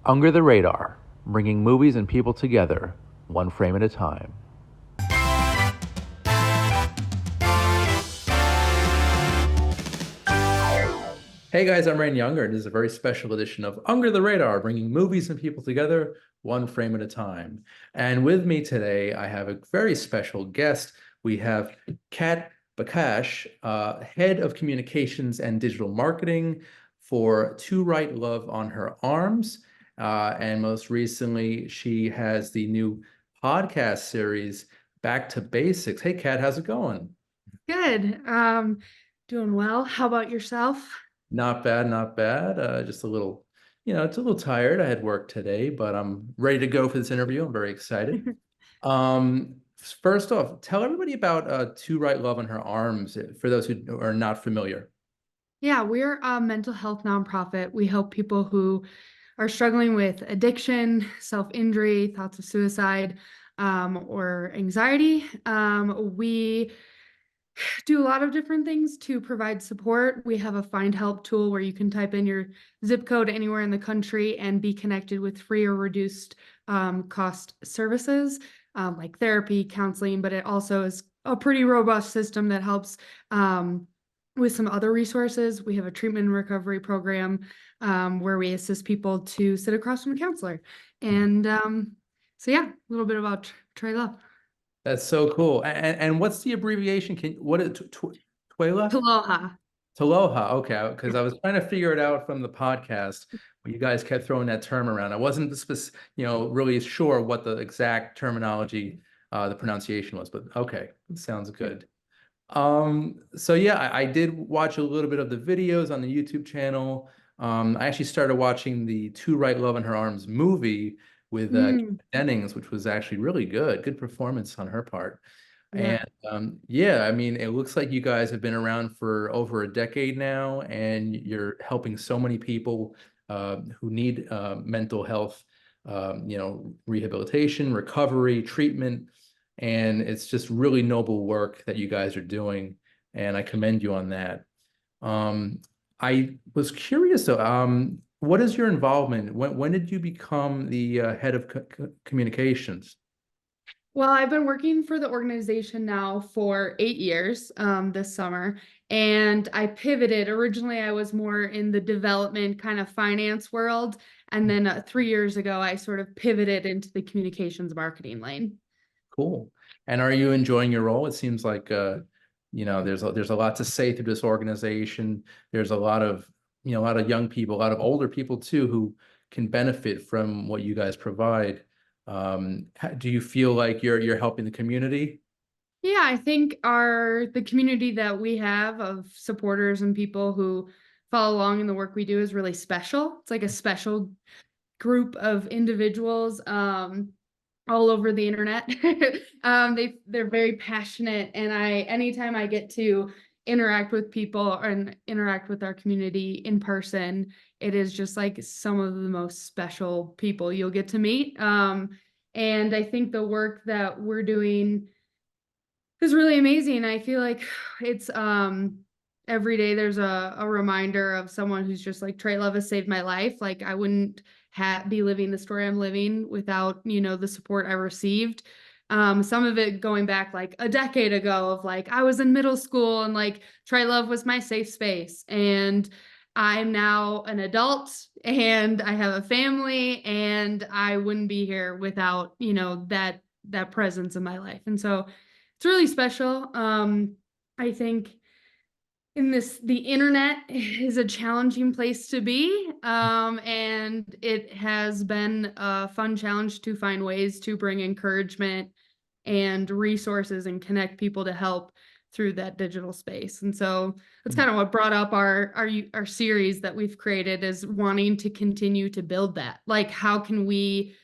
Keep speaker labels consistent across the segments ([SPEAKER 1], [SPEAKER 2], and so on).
[SPEAKER 1] Under the Radar, bringing movies and people together, one frame at a time. Hey guys, I'm Rain Younger, and this is a very special edition of Under the Radar, bringing movies and people together, one frame at a time. And with me today, I have a very special guest. We have Kat Baccash, Head of Communications and Digital Marketing for To Write Love on Her Arms. And most recently, she has the new podcast series, Back to Basics. Hey, Kat, how's it going?
[SPEAKER 2] Good. Doing well. How about yourself?
[SPEAKER 1] Not bad, not bad. Just a little, it's a little tired. I had work today, but I'm ready to go for this interview. I'm very excited. First off, tell everybody about To Write Love on Her Arms for those who are not familiar.
[SPEAKER 2] Yeah, we're a mental health nonprofit. We help people who are struggling with addiction, self-injury, thoughts of suicide, or anxiety. We do a lot of different things to provide support. We have a find help tool where you can type in your zip code anywhere in the country and be connected with free or reduced cost services like therapy, counseling, but it also is a pretty robust system that helps with some other resources. We have a treatment and recovery program where we assist people to sit across from a counselor. And so, yeah, a little bit about TWLOHA.
[SPEAKER 1] That's so cool. And what's the abbreviation? What is TWLOHA?
[SPEAKER 2] TWLOHA.
[SPEAKER 1] TWLOHA. Okay, because I was trying to figure it out from the podcast, but you guys kept throwing that term around. I wasn't really sure what the exact terminology, the pronunciation was, but okay, sounds good. So yeah, I did watch a little bit of the videos on the YouTube channel. I actually started watching the To Write Love in Her Arms movie with
[SPEAKER 2] Mm,
[SPEAKER 1] Dennings, which was actually really good performance on her part.
[SPEAKER 2] yeah.
[SPEAKER 1] And yeah, I mean, it looks like you guys have been around for over a decade now, and you're helping so many people who need mental health, rehabilitation, recovery, treatment. And it's just really noble work that you guys are doing, and I commend you on that. I was curious though, what is your involvement? When did you become the head of communications?
[SPEAKER 2] Well, I've been working for the organization now for 8 years, this summer, and I pivoted. Originally, I was more in the development kind of finance world, and then 3 years ago, I sort of pivoted into the communications marketing lane.
[SPEAKER 1] Cool. And are you enjoying your role? It seems like there's a lot to say through this organization. There's a lot of young people, a lot of older people too, who can benefit from what you guys provide. Do you feel like you're helping the community?
[SPEAKER 2] Yeah, I think the community that we have of supporters and people who follow along in the work we do is really special. It's like a special group of individuals all over the internet. They're very passionate, and anytime I get to interact with people and interact with our community in person, it is just like some of the most special people you'll get to meet. And I think the work that we're doing is really amazing. I feel like it's every day there's a reminder of someone who's just like Trey Love has saved my life. Like I wouldn't be living the story I'm living without, the support I received. Some of it going back like a decade ago of like I was in middle school and like Trey Love was my safe space. And I'm now an adult and I have a family and I wouldn't be here without, that presence in my life. And so it's really special. I think the internet is a challenging place to be. And it has been a fun challenge to find ways to bring encouragement and resources and connect people to help through that digital space. And so that's kind of what brought up our series that we've created, is wanting to continue to build that. Like, how can we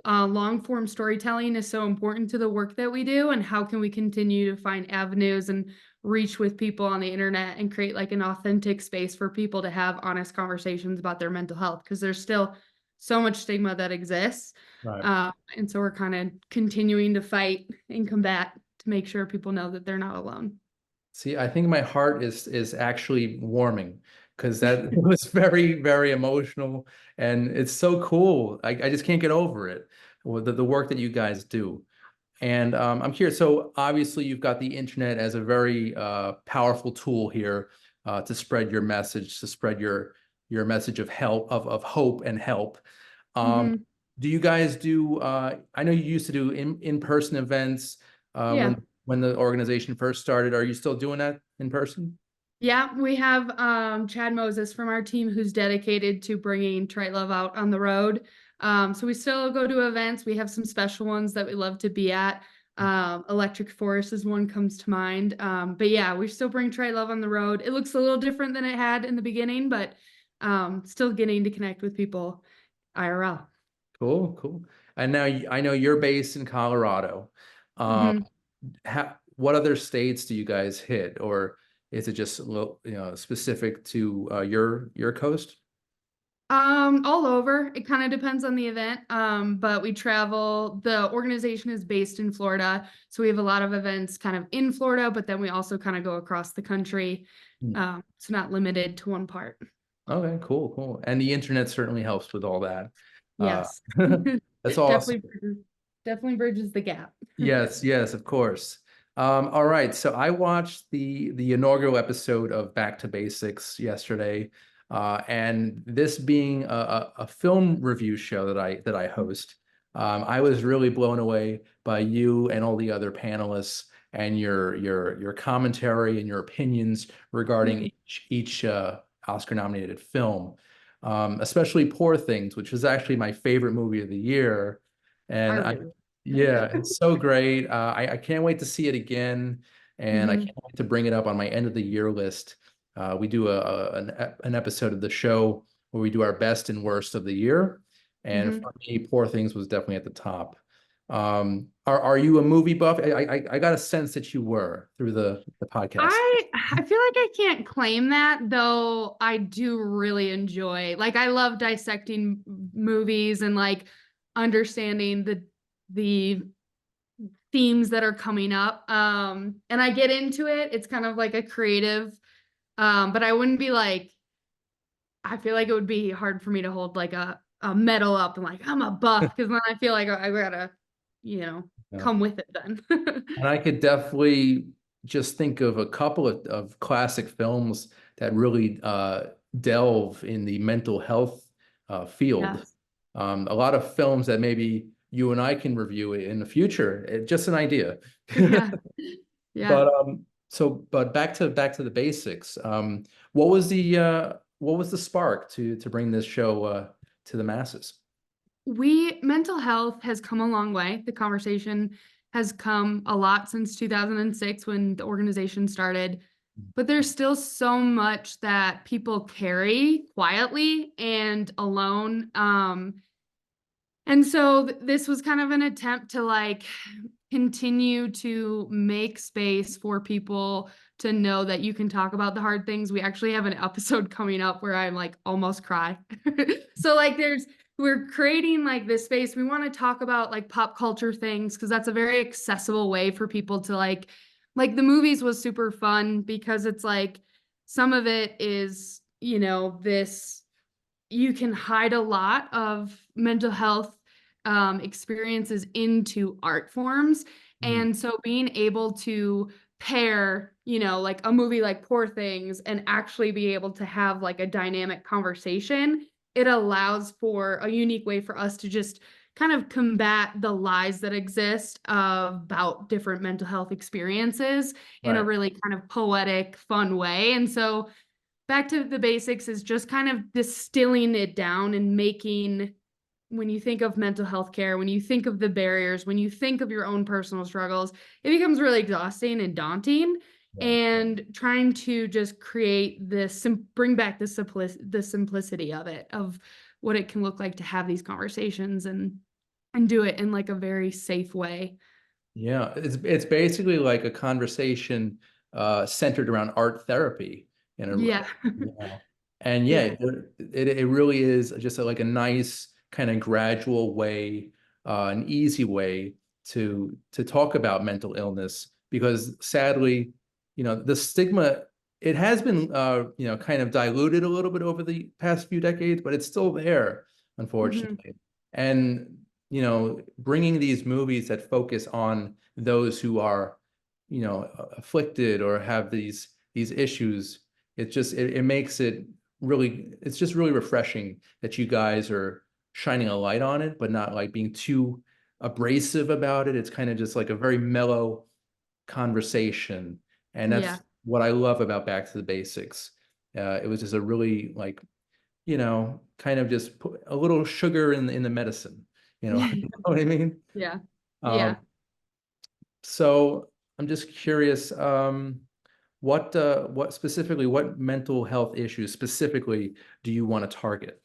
[SPEAKER 2] long form storytelling is so important to the work that we do, and how can we continue to find avenues and reach with people on the internet and create like an authentic space for people to have honest conversations about their mental health, because there's still so much stigma that exists.
[SPEAKER 1] Right.
[SPEAKER 2] And so we're kind of continuing to fight and combat to make sure people know that they're not alone.
[SPEAKER 1] See, I think my heart is actually warming because that was very, very emotional, and it's so cool. I just can't get over it. The work that you guys do. And I'm curious. So obviously, you've got the internet as a very powerful tool here to spread your message, to spread your message of help, of hope and help. Um,
[SPEAKER 2] Hmm.
[SPEAKER 1] do you guys do? I know you used to do in-person events
[SPEAKER 2] Yeah.
[SPEAKER 1] when the organization first started. Are you still doing that in person?
[SPEAKER 2] Yeah, we have Chad Moses from our team who's dedicated to bringing Trite Love out on the road. So we still go to events. We have some special ones that we love to be at. Electric Forest is one comes to mind. But yeah, we still bring Trite Love on the road. It looks a little different than it had in the beginning, but still getting to connect with people IRL.
[SPEAKER 1] Cool, cool. And now I know you're based in Colorado. Um,
[SPEAKER 2] Mhm.
[SPEAKER 1] what other states do you guys hit, or is it just specific to your coast?
[SPEAKER 2] All over. It kind of depends on the event. But we travel. The organization is based in Florida, so we have a lot of events kind of in Florida, but then we also kind of go across the country.
[SPEAKER 1] Hmm.
[SPEAKER 2] It's not limited to one part.
[SPEAKER 1] Okay, cool, cool. And the internet certainly helps with all that. Uh,
[SPEAKER 2] Yes.
[SPEAKER 1] that's awesome.
[SPEAKER 2] Definitely, definitely bridges the gap.
[SPEAKER 1] Yes, yes, of course. All right, so I watched the inaugural episode of Back to Basics yesterday, and this being a film review show that I host, I was really blown away by you and all the other panelists and your commentary and your opinions regarding
[SPEAKER 2] Mhm.
[SPEAKER 1] each Oscar-nominated film, especially Poor Things, which was actually my favorite movie of the year.
[SPEAKER 2] I
[SPEAKER 1] And I
[SPEAKER 2] really.
[SPEAKER 1] yeah, it's so great. I can't wait to see it again, and I
[SPEAKER 2] Hmm.
[SPEAKER 1] can't wait to bring it up on my end of the year list. We do an episode of the show where we do our best and worst of the year, and
[SPEAKER 2] Hmm.
[SPEAKER 1] for me, Poor Things was definitely at the top. Are you a movie buff? I got a sense that you were through the podcast.
[SPEAKER 2] I feel like I can't claim that, though I do really enjoy. Like I love dissecting movies and like understanding the themes that are coming up. And I get into it. It's kind of like a creative, but I wouldn't be like, I feel like it would be hard for me to hold like a medal up and like I'm a buff because then I feel like I gotta, you know,
[SPEAKER 1] Yeah.
[SPEAKER 2] come with it then.
[SPEAKER 1] And I could definitely just think of a couple of classic films that really delve in the mental health field.
[SPEAKER 2] Yes.
[SPEAKER 1] A lot of films that maybe you and I can review in the future. Just an idea.
[SPEAKER 2] Yeah. Yeah.
[SPEAKER 1] But back to the basics. What was the spark to bring this show to the masses?
[SPEAKER 2] We mental health has come a long way. The conversation has come a lot since 2006 when the organization started, but there's still so much that people carry quietly and alone. And so this was kind of an attempt to like continue to make space for people to know that you can talk about the hard things. We actually have an episode coming up where I'm like almost cry. So like we're creating like this space. We want to talk about like pop culture things because that's a very accessible way for people to like the movies was super fun because it's like some of it is, this you can hide a lot of mental health experiences into art forms.
[SPEAKER 1] Mhm.
[SPEAKER 2] And so being able to pair, like a movie like Poor Things and actually be able to have like a dynamic conversation, it allows for a unique way for us to just kind of combat the lies that exist about different mental health experiences in a
[SPEAKER 1] Right.
[SPEAKER 2] really kind of poetic, fun way. And so back to the basics is just kind of distilling it down and making when you think of mental health care, when you think of the barriers, when you think of your own personal struggles, it becomes really exhausting and daunting.
[SPEAKER 1] Right.
[SPEAKER 2] And trying to just create this, bring back the simplicity of it, of what it can look like to have these conversations and do it in like a very safe way.
[SPEAKER 1] Yeah, it's basically like a conversation centered around art therapy in a
[SPEAKER 2] Yeah.
[SPEAKER 1] yeah. And yeah,
[SPEAKER 2] Yeah.
[SPEAKER 1] it really is just like a nice kind of gradual way, an easy way to talk about mental illness because sadly, the stigma it has been kind of diluted a little bit over the past few decades, but it's still there,
[SPEAKER 2] Mhm.
[SPEAKER 1] unfortunately. And bringing these movies that focus on those who are afflicted or have these issues, it makes it really, it's just really refreshing that you guys are shining a light on it, but not like being too abrasive about it. It's kind of just like a very mellow conversation. And
[SPEAKER 2] Yeah.
[SPEAKER 1] that's what I love about Back to the Basics. It was just a really like, kind of just put a little sugar in the medicine, you know what I mean?
[SPEAKER 2] Yeah.
[SPEAKER 1] Um,
[SPEAKER 2] Yeah.
[SPEAKER 1] so I'm just curious, what specifically, what mental health issues specifically do you want to target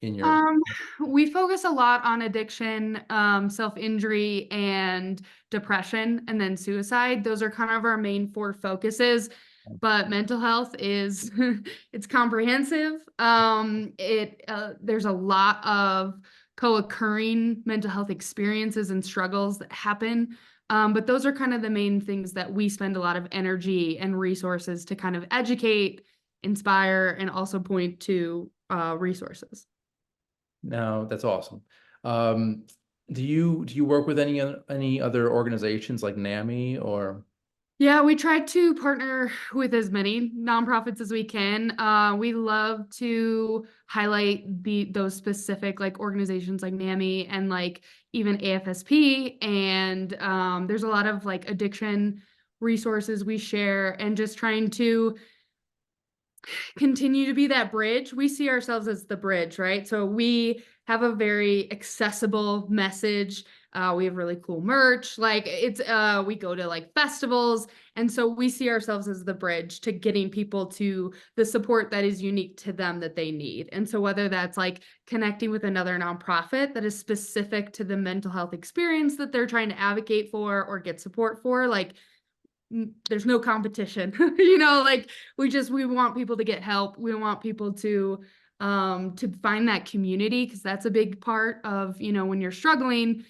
[SPEAKER 1] in your?
[SPEAKER 2] Um, we focus a lot on addiction, self-injury, and depression, and then suicide. Those are kind of our main four focuses. But mental health is it's comprehensive. There's a lot of co-occurring mental health experiences and struggles that happen. But those are kind of the main things that we spend a lot of energy and resources to kind of educate, inspire, and also point to resources.
[SPEAKER 1] No, that's awesome. Um, do you work with any other organizations like NAMI or?
[SPEAKER 2] Yeah, we try to partner with as many nonprofits as we can. We love to highlight those specific like organizations like NAMI and like even AFSP. And there's a lot of like addiction resources we share and just trying to continue to be that bridge. We see ourselves as the bridge, right? So we have a very accessible message. We have really cool merch. Like we go to like festivals. And so we see ourselves as the bridge to getting people to the support that is unique to them that they need. And so whether that's like connecting with another nonprofit that is specific to the mental health experience that they're trying to advocate for or get support for, like there's no competition. Like we want people to get help. We want people to find that community because that's a big part of, when you're struggling.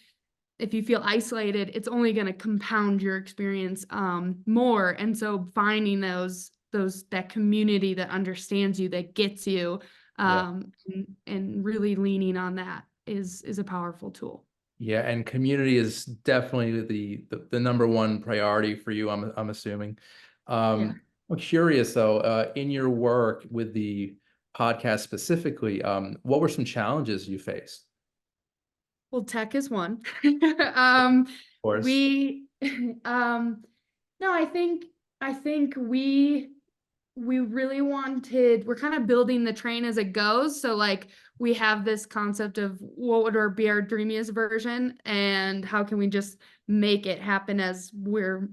[SPEAKER 2] If you feel isolated, it's only going to compound your experience more. And so finding that community that understands you, that gets you,
[SPEAKER 1] Yeah.
[SPEAKER 2] and really leaning on that is a powerful tool.
[SPEAKER 1] Yeah, and community is definitely the number one priority for you, I'm assuming.
[SPEAKER 2] Yeah.
[SPEAKER 1] I'm curious though, in your work with the podcast specifically, what were some challenges you faced?
[SPEAKER 2] Well, tech is one.
[SPEAKER 1] Of course.
[SPEAKER 2] We no, I think we really we're kind of building the train as it goes. So like we have this concept of what would be our dreamiest version and how can we just make it happen as we're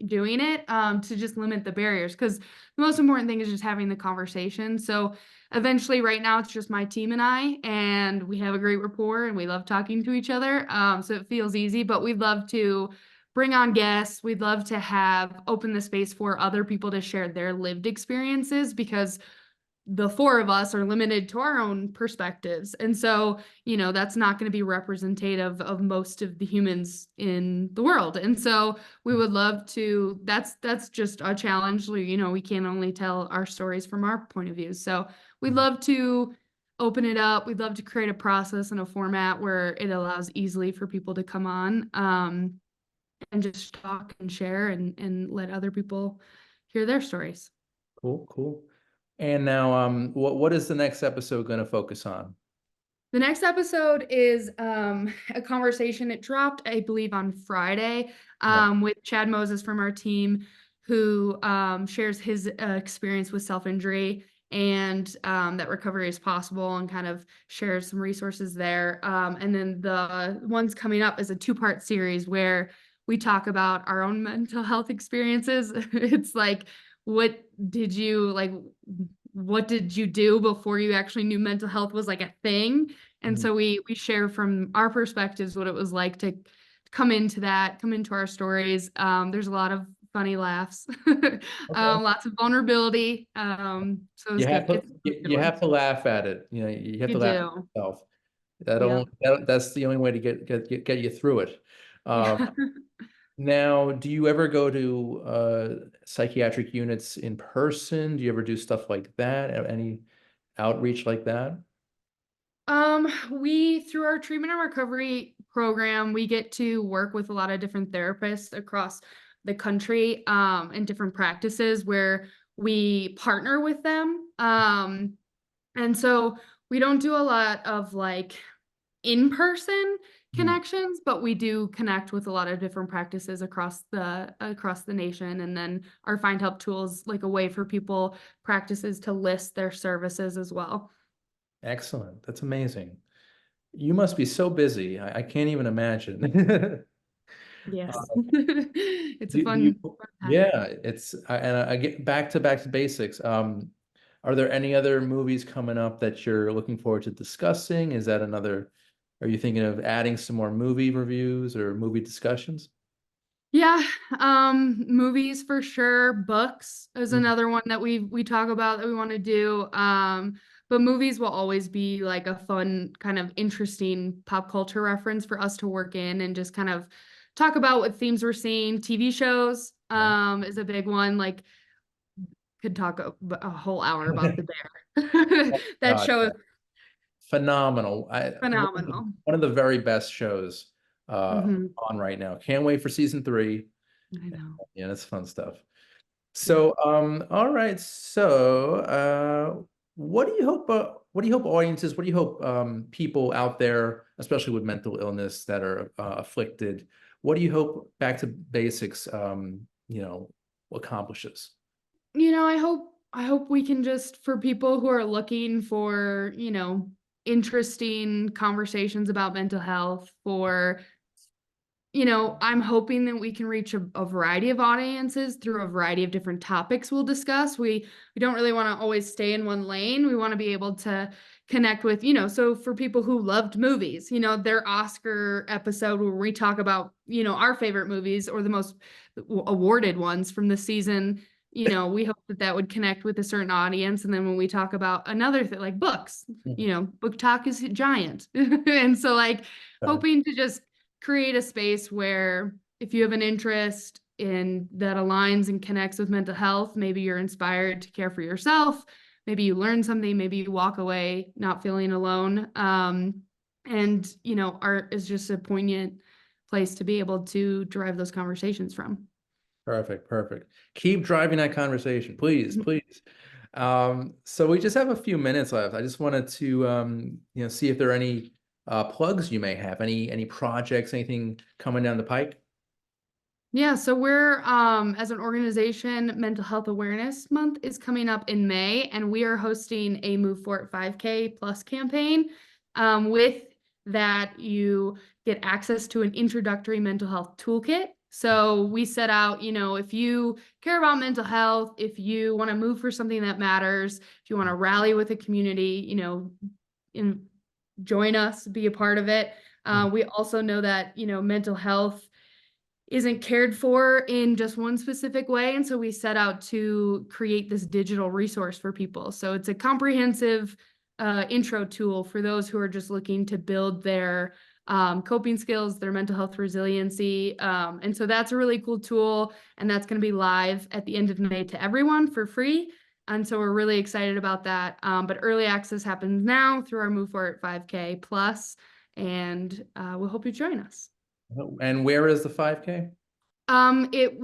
[SPEAKER 2] doing it, to just limit the barriers. Because the most important thing is just having the conversation. So eventually right now it's just my team and I, and we have a great rapport and we love talking to each other. So it feels easy, but we'd love to bring on guests. We'd love to have open the space for other people to share their lived experiences because the four of us are limited to our own perspectives. And so, that's not going to be representative of most of the humans in the world. And so we would love to, that's just a challenge. We can't only tell our stories from our point of view. So we'd love to open it up. We'd love to create a process and a format where it allows easily for people to come on. And just talk and share and let other people hear their stories.
[SPEAKER 1] Cool, cool. And now, what is the next episode going to focus on?
[SPEAKER 2] The next episode is a conversation. It dropped, I believe, on Friday,
[SPEAKER 1] Yeah.
[SPEAKER 2] with Chad Moses from our team, who shares his experience with self-injury and that recovery is possible and kind of shares some resources there. And then the ones coming up is a two-part series where we talk about our own mental health experiences. It's like, what did you like? What did you do before you actually knew mental health was like a thing? And
[SPEAKER 1] Mhm.
[SPEAKER 2] so we share from our perspectives what it was like to come into our stories. There's a lot of funny laughs,
[SPEAKER 1] Okay.
[SPEAKER 2] lots of vulnerability. So it's
[SPEAKER 1] You have
[SPEAKER 2] good.
[SPEAKER 1] to
[SPEAKER 2] It's a good
[SPEAKER 1] you
[SPEAKER 2] one.
[SPEAKER 1] have to laugh at it. You have
[SPEAKER 2] You
[SPEAKER 1] to laugh at
[SPEAKER 2] do.
[SPEAKER 1] yourself.
[SPEAKER 2] Yeah.
[SPEAKER 1] That's the only way to get you through it. Um,
[SPEAKER 2] Yeah.
[SPEAKER 1] Now, do you ever go to psychiatric units in person? Do you ever do stuff like that? Any outreach like that?
[SPEAKER 2] We through our treatment and recovery program, we get to work with a lot of different therapists across the country, and different practices where we partner with them. And so we don't do a lot of like in-person
[SPEAKER 1] Hmm.
[SPEAKER 2] connections, but we do connect with a lot of different practices across the nation. And then our Find Help tools like a way for people practices to list their services as well.
[SPEAKER 1] Excellent. That's amazing. You must be so busy. I can't even imagine.
[SPEAKER 2] Yes.
[SPEAKER 1] Uh,
[SPEAKER 2] It's a
[SPEAKER 1] do you,
[SPEAKER 2] fun time.
[SPEAKER 1] yeah, and I get back to basics. Are there any other movies coming up that you're looking forward to discussing? Is that another, are you thinking of adding some more movie reviews or movie discussions?
[SPEAKER 2] Yeah, movies for sure. Books is
[SPEAKER 1] Mhm.
[SPEAKER 2] another one that we talk about that we want to do. But movies will always be like a fun, kind of interesting pop culture reference for us to work in and just kind of talk about what themes we're seeing. TV shows,
[SPEAKER 1] Right.
[SPEAKER 2] is a big one. Like could talk a whole hour about the bear. That
[SPEAKER 1] God,
[SPEAKER 2] show is
[SPEAKER 1] yeah. Phenomenal.
[SPEAKER 2] phenomenal.
[SPEAKER 1] One of the very best shows
[SPEAKER 2] Hmm.
[SPEAKER 1] on right now. Can't wait for season three.
[SPEAKER 2] I know.
[SPEAKER 1] Yeah, that's fun stuff.
[SPEAKER 2] Yeah.
[SPEAKER 1] So, all right. So, what do you hope audiences, what do you hope people out there, especially with mental illness that are afflicted, what do you hope Back to Basics, accomplishes?
[SPEAKER 2] I hope we can just for people who are looking for, interesting conversations about mental health, for I'm hoping that we can reach a variety of audiences through a variety of different topics we'll discuss. We don't really want to always stay in one lane. We want to be able to connect with, so for people who loved movies, their Oscar episode where we talk about, our favorite movies or the most awarded ones from the season, we hope that that would connect with a certain audience. And then when we talk about another thing like books,
[SPEAKER 1] Mhm.
[SPEAKER 2] book talk is giant. And so like hoping to just create a space where if you have an interest in that aligns and connects with mental health, maybe you're inspired to care for yourself, maybe you learn something, maybe you walk away not feeling alone. And art is just a poignant place to be able to drive those conversations from.
[SPEAKER 1] Perfect, perfect. Keep driving that conversation, please, please. So we just have a few minutes left. I just wanted to, see if there are any plugs you may have, any projects, anything coming down the pike.
[SPEAKER 2] Yeah, so we're as an organization, Mental Health Awareness Month is coming up in May, and we are hosting a Move For It 5K plus campaign. With that, you get access to an introductory mental health toolkit. So we set out, if you care about mental health, if you want to move for something that matters, if you want to rally with a community, in, join us, be a part of it.
[SPEAKER 1] Mhm.
[SPEAKER 2] We also know that, mental health isn't cared for in just one specific way. And so we set out to create this digital resource for people. So it's a comprehensive intro tool for those who are just looking to build their coping skills, their mental health resiliency. And so that's a really cool tool. And that's going to be live at the end of May to everyone for free. And so we're really excited about that. But early access happens now through our Move For It 5K plus, and we'll hope you join us.
[SPEAKER 1] And where is the 5K?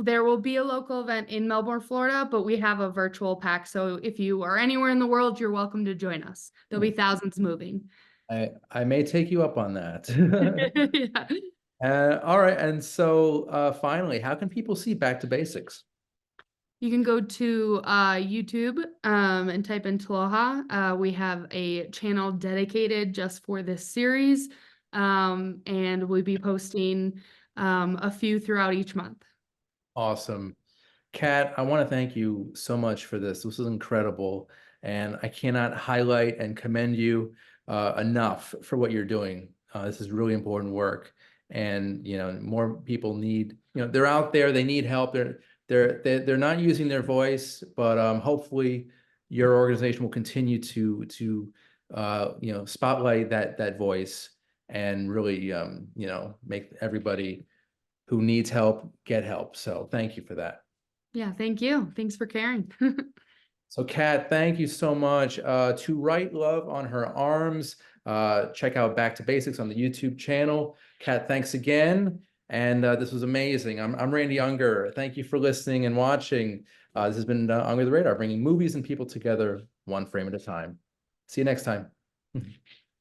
[SPEAKER 2] There will be a local event in Melbourne, Florida, but we have a virtual pack. So if you are anywhere in the world, you're welcome to join us. There'll be thousands moving.
[SPEAKER 1] I may take you up on that.
[SPEAKER 2] Yeah.
[SPEAKER 1] All right, and so finally, how can people see Back to Basics?
[SPEAKER 2] You can go to YouTube and type in TWLOHA. We have a channel dedicated just for this series, and we'll be posting a few throughout each month.
[SPEAKER 1] Awesome. Kat, I want to thank you so much for this. This is incredible, and I cannot highlight and commend you enough for what you're doing. This is really important work, and more people need. They're out there. They need help. They're not using their voice, but hopefully, your organization will continue to spotlight that voice and really make everybody who needs help get help. So thank you for that.
[SPEAKER 2] Yeah, thank you. Thanks for caring.
[SPEAKER 1] So Kat, thank you so much. To write love on her arms, check out Back to Basics on the YouTube channel. Kat, thanks again. And this was amazing. I'm Randy Unger. Thank you for listening and watching. This has been Under the Radar, bringing movies and people together one frame at a time. See you next time.